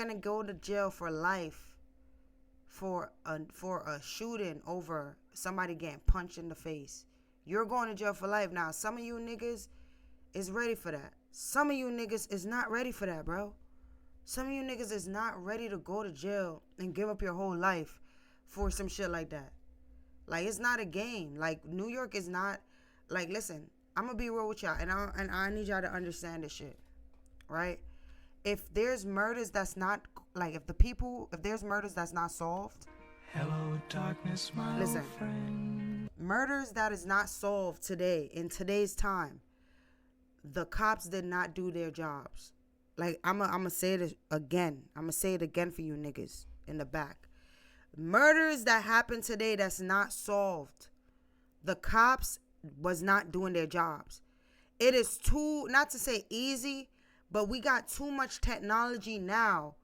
gonna go to jail for life for a shooting over somebody getting punched in the face. You're going to jail for life. Now, some of you niggas is ready for that. Some of you niggas is not ready for that, bro. Some of you niggas is not ready to go to jail and give up your whole life for some shit like that. Like, it's not a game. Like, New York is not, like, listen, I'm gonna be real with y'all, and I need y'all to understand this shit, right? If there's murders that's not, like, if there's murders that's not solved, hello darkness, my listen, old friend. Murders that is not solved today, in today's time, the cops did not do their jobs. Like, I'm gonna say it again. I'm gonna say it again for you niggas in the back. Murders that happen today that's not solved, the cops was not doing their jobs. It is too, not to say easy, but we got too much technology now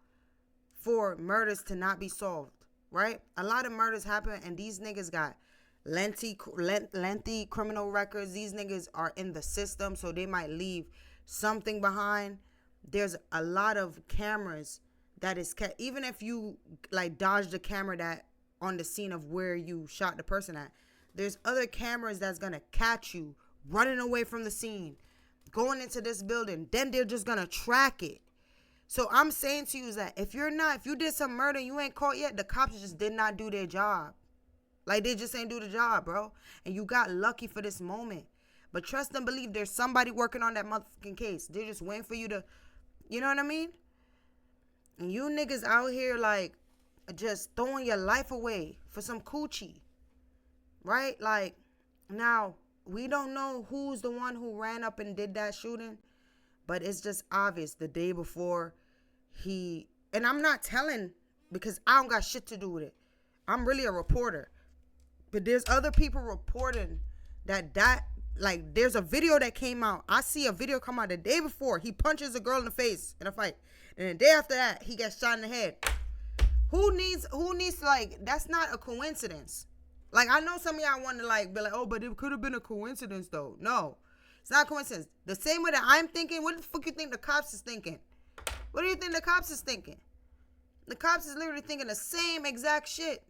for murders to not be solved, right? A lot of murders happen, and these niggas got lengthy criminal records. These niggas are in the system, so they might leave something behind. There's a lot of cameras that is kept, even if you like dodge the camera that on the scene of where you shot the person at, there's other cameras that's gonna catch you running away from the scene, going into this building. Then they're just gonna track it. So I'm saying to you is that if you did some murder and you ain't caught yet, the cops just did not do their job. Like, they just ain't do the job, bro. And you got lucky for this moment. But trust and believe there's somebody working on that motherfucking case. They're just waiting for you to, you know what I mean? And you niggas out here, like, just throwing your life away for some coochie. Right? Like, now, we don't know who's the one who ran up and did that shooting. But it's just obvious the day before and I'm not telling because I don't got shit to do with it. I'm really a reporter. But there's other people reporting that like, there's a video that came out. I see a video come out the day before. He punches a girl in the face in a fight. And the day after that, he gets shot in the head. Who needs like, that's not a coincidence. Like, I know some of y'all want to, like, be like, oh, but it could have been a coincidence, though. No, it's not a coincidence. The same way that I'm thinking, what the fuck you think the cops is thinking? What do you think the cops is thinking? The cops is literally thinking the same exact shit.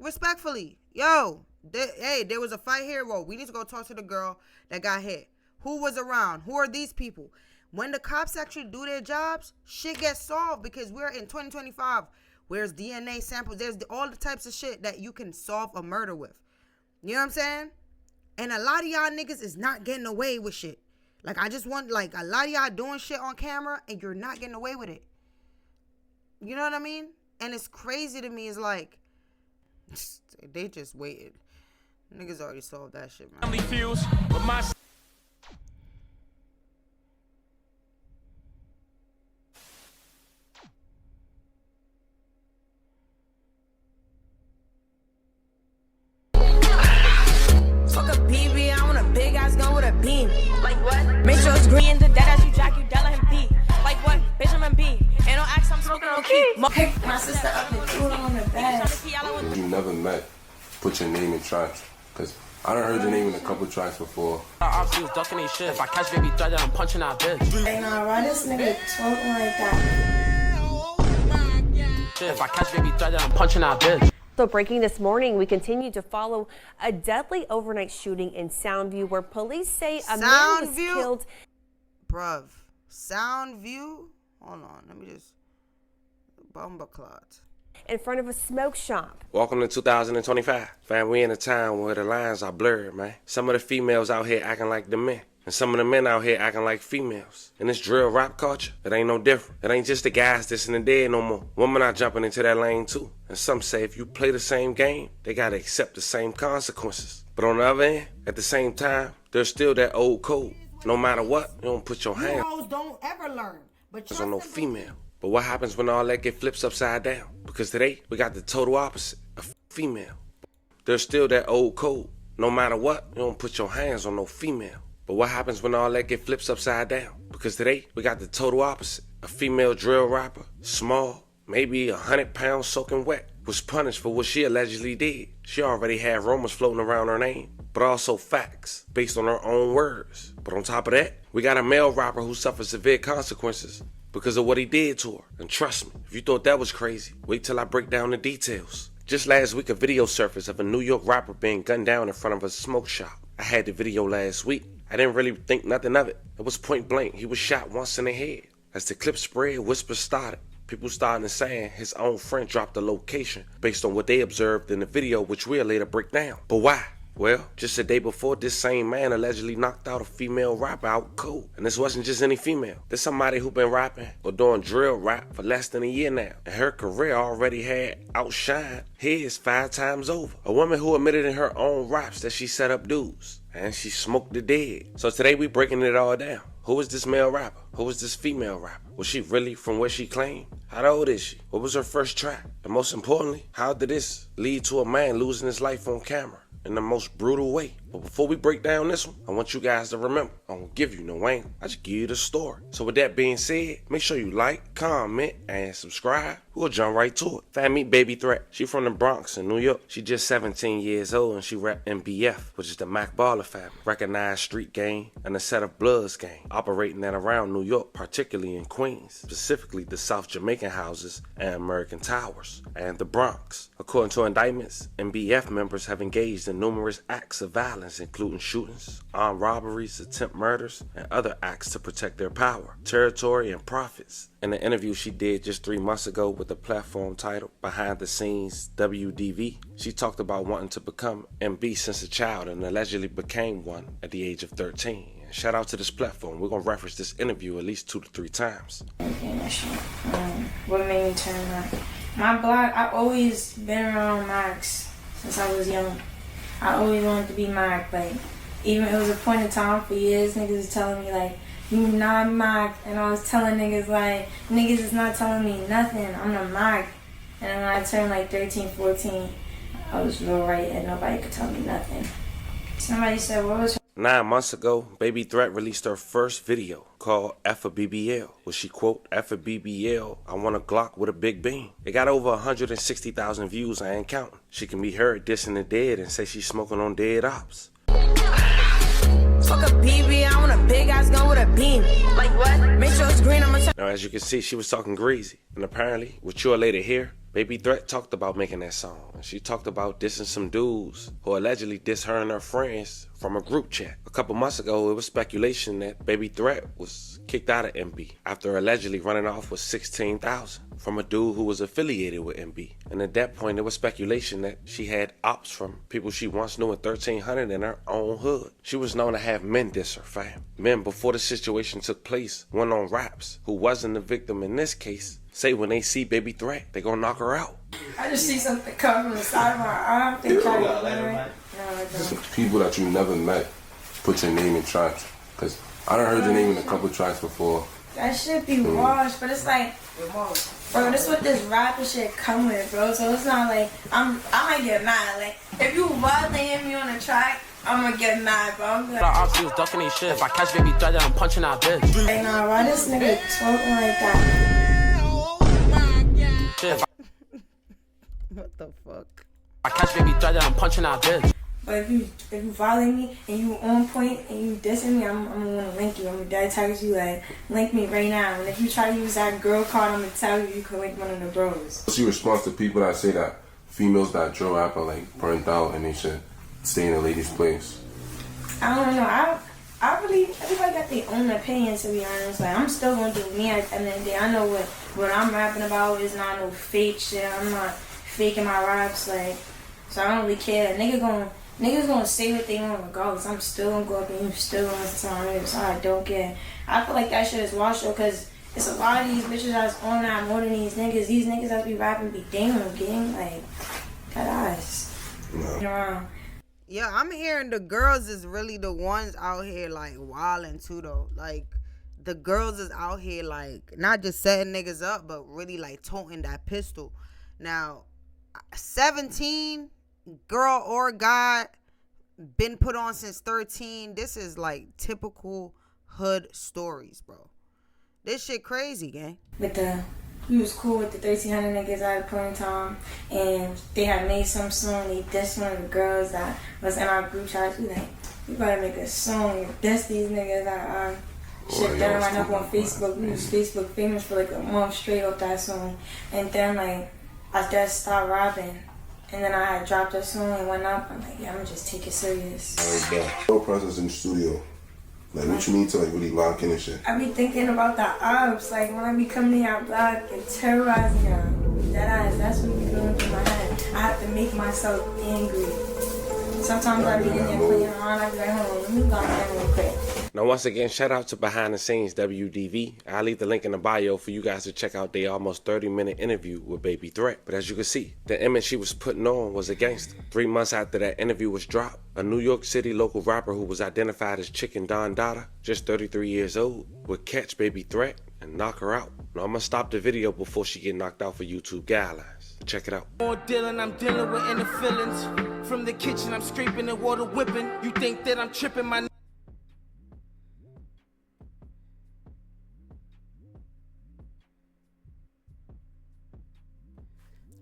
Respectfully. Yo, there was a fight here. Well, we need to go talk to the girl that got hit. Who was around? Who are these people? When the cops actually do their jobs, shit gets solved because we're in 2025. Where's DNA samples? There's all the types of shit that you can solve a murder with. You know what I'm saying? And a lot of y'all niggas is not getting away with shit. Like, I just want, like, a lot of y'all doing shit on camera and you're not getting away with it. You know what I mean? And it's crazy to me. It's like, they just waited. Niggas already solved that shit, man. Family feels with my... Fuck a BB, I want a big ass gun with a beam. Like what? Make sure it's green, the dead as you jack, you down let him be. Like what? Bitch, I'm in B. Ain't no axe, I'm smoking on key. Pick my sister up and threw her on the bed. You never met, put your name in tracks. Cause I done heard your name in a couple tracks before. Obviously was ducking ain't shit. If I catch baby threat, I'm punching out bitch. Hey, nah, why this nigga talking like that? If I catch baby threat, I'm punching out bitch. So breaking this morning, we continue to follow a deadly overnight shooting in Soundview where police say a man was killed. Bruv, Soundview? Hold on, let me just... Bumbleclot. In front of a smoke shop. Welcome to 2025. Fam, we in a town where the lines are blurred, man. Some of the females out here acting like the men. And some of the men out here acting like females. In this drill rap culture, it ain't no different. It ain't just the guys that's in the dead no more. Women are jumping into that lane too. And some say if you play the same game, they gotta accept the same consequences. But on the other end, at the same time, there's still that old code. No matter what, you don't put your hands don't ever learn. But on no female. But what happens when all that get flips upside down? Because today, we got the total opposite, a female. There's still that old code. No matter what, you don't put your hands on no female. But what happens when all that get flips upside down? Because today, we got the total opposite. A female drill rapper, small, maybe 100 pounds soaking wet, was punished for what she allegedly did. She already had rumors floating around her name, but also facts based on her own words. But on top of that, we got a male rapper who suffered severe consequences because of what he did to her. And trust me, if you thought that was crazy, wait till I break down the details. Just last week, a video surfaced of a New York rapper being gunned down in front of a smoke shop. I had the video last week. I didn't really think nothing of it. It was point blank. He was shot once in the head. As the clip spread, whispers started. People started saying his own friend dropped the location based on what they observed in the video, which we'll later break down. But why? Well, just a day before, this same man allegedly knocked out a female rapper out cold. And this wasn't just any female. This somebody who been rapping or doing drill rap for less than a year now. And her career already had outshined his 5 times over. A woman who admitted in her own raps that she set up dudes. And she smoked the dead. So today we breaking it all down. Who is this male rapper? Who is this female rapper? Was she really from where she claimed? How old is she? What was her first track? And most importantly, how did this lead to a man losing his life on camera in the most brutal way? But before we break down this one, I want you guys to remember, I don't give you no angle. I just give you the story. So with that being said, make sure you like, comment, and subscribe. We'll jump right to it. Fam, meet Baby Threat. She from the Bronx in New York. She just 17 years old and she rap MBF, which is the Mac Baller family. Recognized street gang and a set of Bloods gang operating at around New York, particularly in Queens, specifically the South Jamaican houses and American Towers, and the Bronx. According to indictments, MBF members have engaged in numerous acts of violence, including shootings, armed robberies, attempt murders, and other acts to protect their power, territory, and profits. In an interview she did just 3 months ago with the platform titled Behind the Scenes WDV, she talked about wanting to become MB since a child and allegedly became one at the age of 13. Shout out to this platform. We're going to reference this interview at least 2 to 3 times. What made me turn up? My block, I've always been around Max since I was young. I always wanted to be Mac. Like, even it was a point in time for years, niggas was telling me, like, you not Mac. And I was telling niggas, like, niggas is not telling me nothing. I'm the Mac. And then when I turned, like, 13, 14, I was real right and nobody could tell me nothing. Somebody said, what was her? 9 months ago, Baby Threat released her first video called F a BBL, where she quote, F a BBL, I want a Glock with a big beam. It got over 160,000 views, I ain't counting. She can be heard dissing the dead and say she's smoking on dead ops. Fuck a BB, I want a big ass gun with a beam. Like what? Make sure it's green, I'ma Now as you can see, she was talking greasy. And apparently, what you'll later hear, Baby Threat talked about making that song. And she talked about dissing some dudes who allegedly diss her and her friends from a group chat. A couple months ago, it was speculation that Baby Threat was kicked out of MB after allegedly running off with $16,000 from a dude who was affiliated with MB. And at that point, there was speculation that she had ops from people she once knew in 1300 in her own hood. She was known to have men diss her, fam. Men, before the situation took place, went on raps, who wasn't the victim in this case, say when they see Baby Threat, they gonna knock her out. I just see something come from the side of my arm. They try to right? No, I don't. People that you never met put your name in tracks. Because I done heard your name in a couple tracks before. That shit be washed, but it's like, bro, this what this rapper shit come with, bro. So it's not like I might get mad. Like if you violently hit me on the track, I'm gonna get mad, bro. I'm like, Obviously, was ducking these shit. If I catch Baby Threat, then I'm punching that bitch. hey, nah, why this nigga talking like that? Shit, if What the fuck? I catch Baby Threat, then I'm punching that bitch. But if you violate me and you on point and you dissing me, I'm gonna wanna link you. I'm gonna dead text you like, link me right now. And if you try to use that girl card, I'm gonna tell you can link one of the bros. What's your response to people that say that females that drill rap are like burnt out and they should stay in a lady's place? I don't know. I really, everybody got their own opinion, to be honest. Like, I'm still gonna do me at the end of the day. I know what I'm rapping about is not no fake shit. I'm not faking my raps, like, so I don't really care. Niggas gonna say what they want regardless. I'm still gonna go up and you still gonna listen to my niggas, so I don't care. I feel like that shit is washed though, cause it's a lot of these bitches that's on that more than these niggas. These niggas that be rapping be damn gang, like, got eyes. No. Yeah, I'm hearing the girls is really the ones out here like wilding too though. Like the girls is out here like not just setting niggas up, but really like toting that pistol. Now, 17, girl or guy, been put on since 13. This is like typical hood stories, bro. This shit crazy, gang. We was cool with the 1300 niggas at a point in time, and they had made some song. They dissed one of the girls that was in our group chat. We like, we better make a song and diss these niggas at our Shit, then ran up on Facebook. We was Facebook famous for like a month straight off that song. And then like, I just stopped rapping. And then I had dropped that song and went up. I'm like, yeah, I'm gonna just take it serious. No process in the studio. Like, what you need to like really lock in and shit? I be thinking about the ops, like when I be coming out block and terrorizing them. That's what be going through my head. I have to make myself angry. Sometimes I be in there playing around, I be like, hold on, let me go down real quick. Now, once again, shout out to Behind the Scenes WDV. I'll leave the link in the bio for you guys to check out their almost 30-minute interview with Baby Threat. But as you can see, the image she was putting on was a gangster. 3 months after that interview was dropped, a New York City local rapper who was identified as Chicken Don Dada, just 33 years old, would catch Baby Threat and knock her out. Now, I'm gonna stop the video before she get knocked out for YouTube guidelines. Check it out. More dealing, I'm dealing with inner feelings. From the kitchen, I'm scraping the water whipping. You think that I'm tripping my...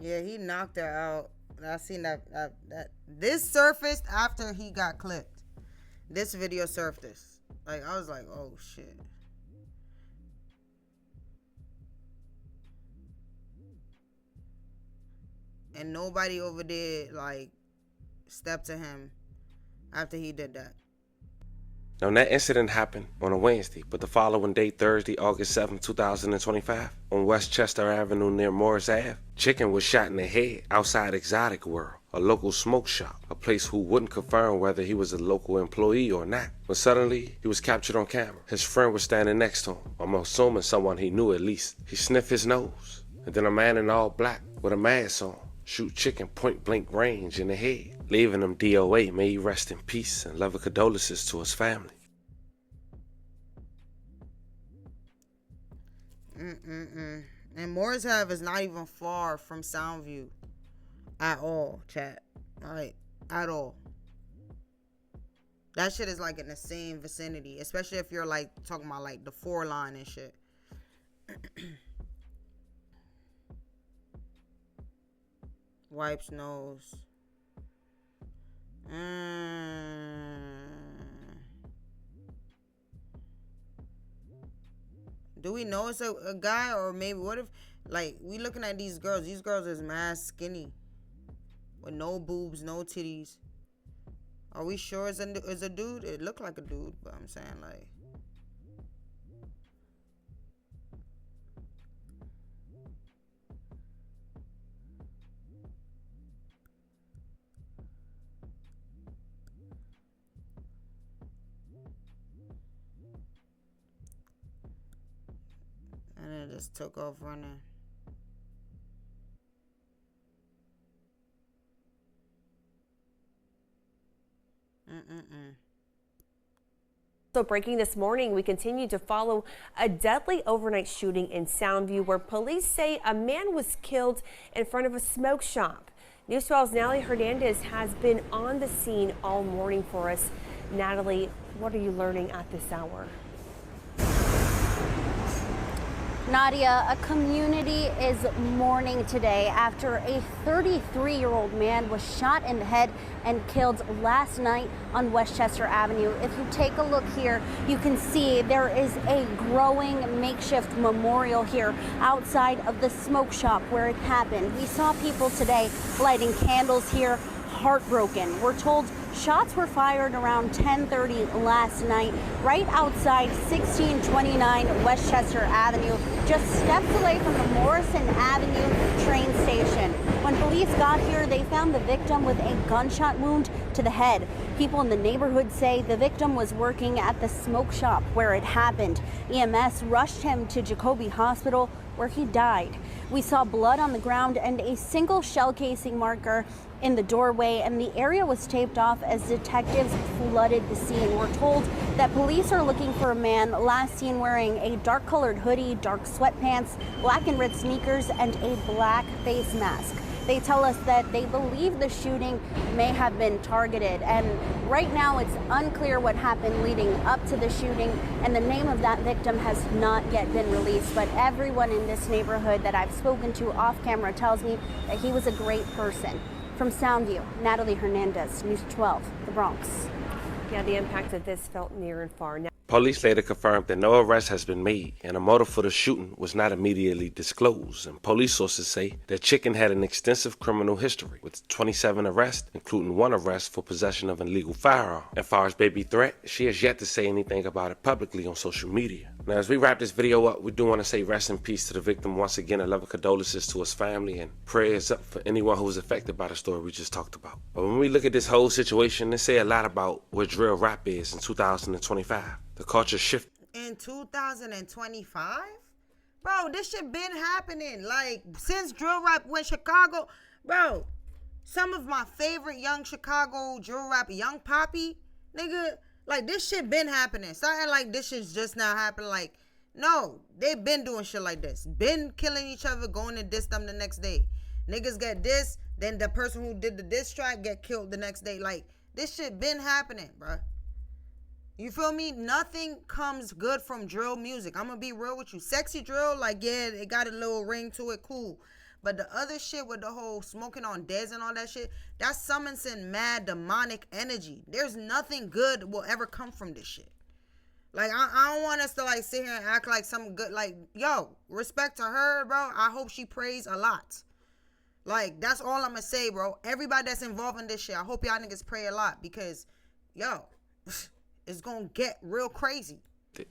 Yeah, he knocked her out. I seen that. This surfaced after he got clipped. This video surfaced. Like, I was like, oh shit. And nobody over there like stepped to him after he did that. Now, that incident happened on a Wednesday, but the following day, Thursday, August 7, 2025, on Westchester Avenue near Morris Ave, Chicken was shot in the head outside Exotic World, a local smoke shop, a place who wouldn't confirm whether he was a local employee or not. But suddenly, he was captured on camera. His friend was standing next to him. I'm assuming someone he knew at least. He sniffed his nose, and then a man in all black with a mask on shoot Chicken point-blank range in the head, leaving him DOA. May he rest in peace and love and condolences to his family. And Morris Ave is not even far from Soundview at all, chat. Alright, at all. That shit is like in the same vicinity, especially if you're like talking about like the 4 line and shit. Wipes nose. Do we know it's a guy, or maybe what if, like, we looking at these girls is mad skinny with no boobs, no titties. Are we sure it's a dude? It looked like a dude, but I'm saying like. And it just took off running. So breaking this morning, we continue to follow a deadly overnight shooting in Soundview where police say a man was killed in front of a smoke shop. News 12's Natalie Hernandez has been on the scene all morning for us. Natalie, what are you learning at this hour? Nadia, a community is mourning today after a 33-year-old man was shot in the head and killed last night on Westchester Avenue. If you take a look here, you can see there is a growing makeshift memorial here outside of the smoke shop where it happened. We saw people today lighting candles here, heartbroken. We're told shots were fired around 10:30 last night, right outside 1629 Westchester Avenue, just steps away from the Morrison Avenue train station. When police got here, they found the victim with a gunshot wound to the head. People in the neighborhood say the victim was working at the smoke shop where it happened. EMS rushed him to Jacoby Hospital, where he died. We saw blood on the ground and a single shell casing marker in the doorway, and the area was taped off as detectives flooded the scene. We're told that police are looking for a man last seen wearing a dark colored hoodie, dark sweatpants, black and red sneakers, and a black face mask. They tell us that they believe the shooting may have been targeted, and right now it's unclear what happened leading up to the shooting, and the name of that victim has not yet been released. But everyone in this neighborhood that I've spoken to off camera tells me that he was a great person. From Soundview, Natalie Hernandez, News 12, the Bronx. Yeah, the impact of this felt near and far. Now Police later confirmed that no arrest has been made and a motive for the shooting was not immediately disclosed. And police sources say that Chicken had an extensive criminal history with 27 arrests, including 1 arrest for possession of an illegal firearm. As far as Baby Threat, she has yet to say anything about it publicly on social media. Now, as we wrap this video up, we do want to say rest in peace to the victim once again, and love and condolences to his family, and prayers up for anyone who was affected by the story we just talked about. But when we look at this whole situation, it say a lot about where drill rap is in 2025. The culture shift. In 2025? Bro, this shit been happening. Like, since drill rap went Chicago, bro, some of my favorite young Chicago drill rap, Young Poppy, nigga, like, this shit been happening. Something like this shit's just now happening. Like, no, they been doing shit like this. Been killing each other, going to diss them the next day. Niggas get dissed, then the person who did the diss track get killed the next day. Like, this shit been happening, bro. You feel me? Nothing comes good from drill music. I'm gonna be real with you. Sexy drill, like, yeah, it got a little ring to it, cool. But the other shit with the whole smoking on Dez and all that shit, that summons in mad demonic energy. There's nothing good will ever come from this shit. Like, I don't want us to, like, sit here and act like some good, like, yo, respect to her, bro. I hope she prays a lot. Like, that's all I'm gonna say, bro. Everybody that's involved in this shit, I hope y'all niggas pray a lot because, yo, it's gonna get real crazy.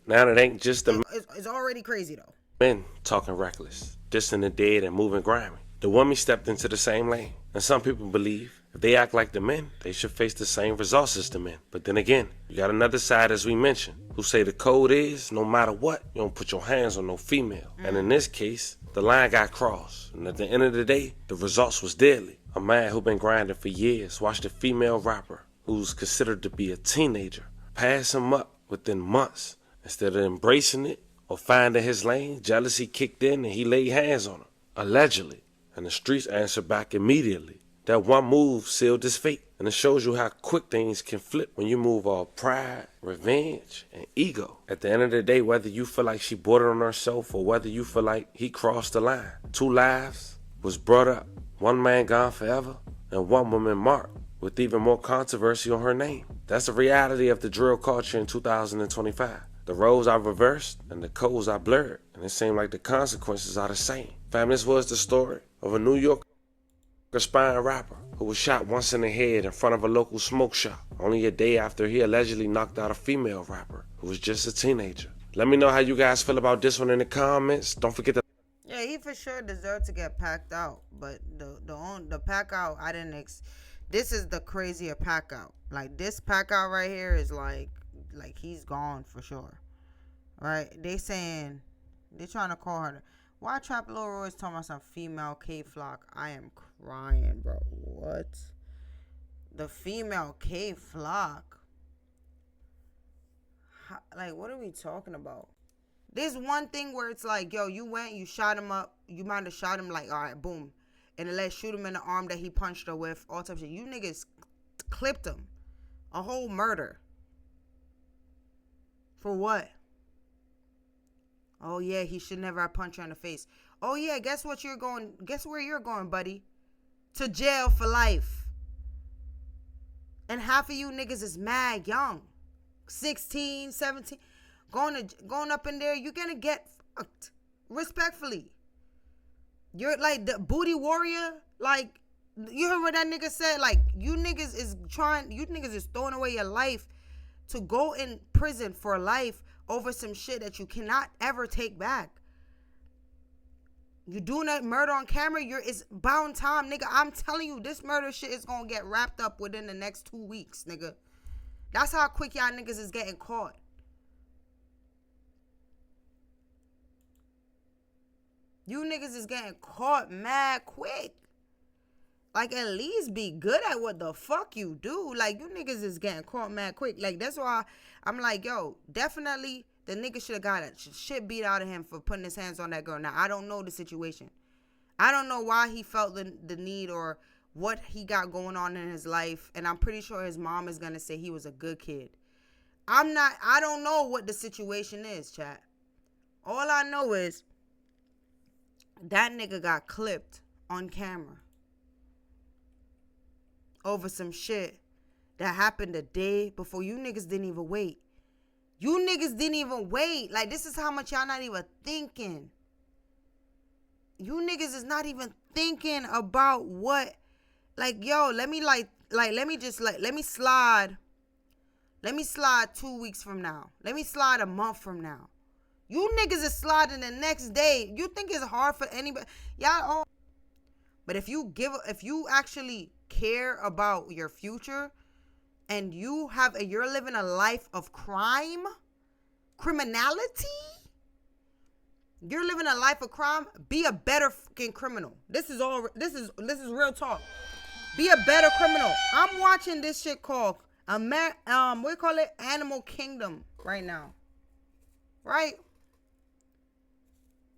Now it ain't just the It's already crazy, though. men talking reckless, dissing the dead and moving grimy. The women stepped into the same lane. And some people believe if they act like the men, they should face the same results as the men. But then again, you got another side, as we mentioned, who say the code is, no matter what, you don't put your hands on no female. And in this case, the line got crossed. And at the end of the day, the results was deadly. A man who been grinding for years watched a female rapper who's considered to be a teenager pass him up within months. Instead of embracing it or finding his lane, jealousy kicked in and he laid hands on her, allegedly. And the streets answered back immediately. That one move sealed his fate. And it shows you how quick things can flip when you move all pride, revenge, and ego. At the end of the day, whether you feel like she brought it on herself or whether you feel like he crossed the line, 2 lives was brought up. 1 man gone forever and 1 woman marked with even more controversy on her name. That's the reality of the drill culture in 2025. The roles are reversed and the codes are blurred, and it seems like the consequences are the same. Fam, this was the story of a New York aspiring rapper who was shot once in the head in front of a local smoke shop, only a day after he allegedly knocked out a female rapper who was just a teenager. Let me know how you guys feel about this one in the comments. Don't forget to... Yeah, he for sure deserved to get packed out, but the pack out, I didn't this is the crazier pack out. Like, this pack out right here is like he's gone for sure. Right? They saying, they trying to call her. Why Trap Lil Roy's talking about some female K-Flock? I am crying, bro. What? The female K-Flock? Like, what are we talking about? There's one thing where it's like, yo, you went, you shot him up. You might have shot him, like, all right, boom. And then let's shoot him in the arm that he punched her with. All types of shit. You niggas clipped him. A whole murder. For what? Oh, yeah, he should never have punched her in the face. Oh, yeah, guess what you're going? Guess where you're going, buddy? To jail for life. And half of you niggas is mad young. 16, 17. Going up in there, you're going to get fucked. Respectfully. You're like the booty warrior. Like, you heard what that nigga said? Like, you niggas is throwing away your life to go in prison for life over some shit that you cannot ever take back. You doing that murder on camera, it's bound time, nigga. I'm telling you, this murder shit is gonna get wrapped up within the next 2 weeks, nigga. That's how quick y'all niggas is getting caught. You niggas is getting caught mad quick. Like, at least be good at what the fuck you do. Like, you niggas is getting caught mad quick. Like, that's why I'm like, yo, definitely the nigga should have got a shit beat out of him for putting his hands on that girl. Now, I don't know the situation. I don't know why he felt the need or what he got going on in his life. And I'm pretty sure his mom is going to say he was a good kid. I don't know what the situation is, chat. All I know is that nigga got clipped on camera over some shit that happened a day before. You niggas didn't even wait. You niggas didn't even wait. Like, this is how much y'all not even thinking. You niggas is not even thinking about what, like, yo, let me slide. Let me slide 2 weeks from now. Let me slide a month from now. You niggas is sliding the next day. You think it's hard for anybody? Y'all all. But if you actually care about your future and you're living a life of criminality, you're living a life of crime, be a better fucking criminal. This is real talk. Be a better criminal. I'm watching this shit called what do you call it? Animal Kingdom right now. Right?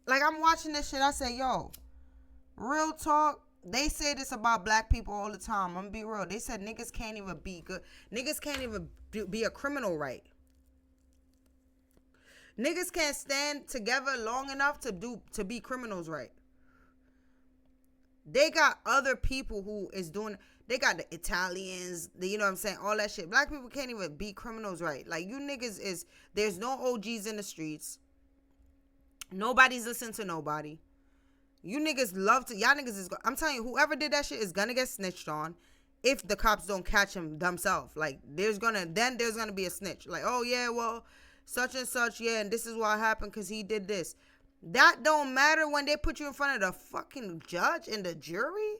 Like, I'm watching this shit. I say, yo, real talk. They say this about black people all the time. I'm gonna be real. They said niggas can't even be good. Niggas can't even be a criminal right. Niggas can't stand together long enough to be criminals right. They got other people who is doing. They got the Italians, you know what I'm saying, all that shit. Black people can't even be criminals right. Like, you niggas there's no OGs in the streets. Nobody's listening to nobody. You niggas y'all niggas is, I'm telling you, whoever did that shit is gonna get snitched on if the cops don't catch him themselves. Like, there's gonna be a snitch. Like, oh yeah, well, such and such, yeah, and this is what happened because he did this. That don't matter when they put you in front of the fucking judge and the jury.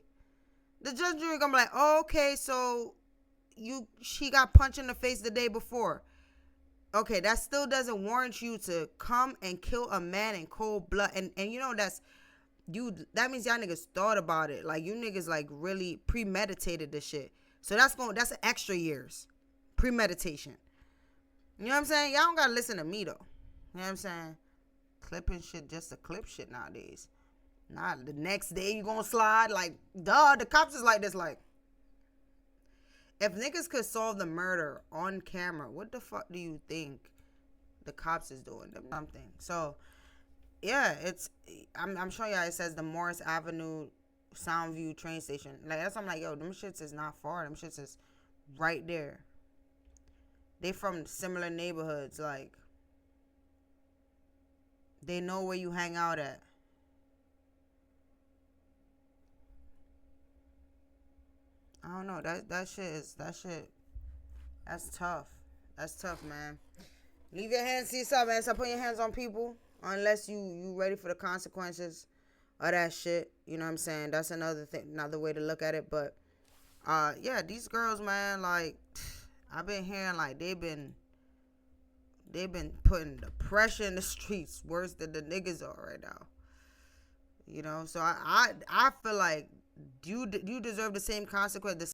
The judge jury gonna be like, oh, okay, so she got punched in the face the day before. Okay, that still doesn't warrant you to come and kill a man in cold blood. And you know that means y'all niggas thought about it. Like, you niggas like really premeditated this shit. So that's extra years. Premeditation. You know what I'm saying? Y'all don't gotta listen to me though. You know what I'm saying? Clipping shit just to clip shit nowadays. Not the next day you gonna slide. Like, duh, the cops is like this. Like, if niggas could solve the murder on camera, what the fuck do you think the cops is doing? Something. So, yeah, I'm showing y'all. It says the Morris Avenue Soundview train station. Like, that's why I'm like, yo, them shits is not far. Them shits is right there. They from similar neighborhoods. Like, they know where you hang out at. I don't know. That's tough. That's tough, man. Leave your hands to yourself, man. Stop putting your hands on people unless you ready for the consequences of that shit. You know what I'm saying? That's another thing, another way to look at it. But yeah, these girls, man, like, I've been hearing like they've been putting the pressure in the streets worse than the niggas are right now. You know, so I feel like you deserve the same consequence.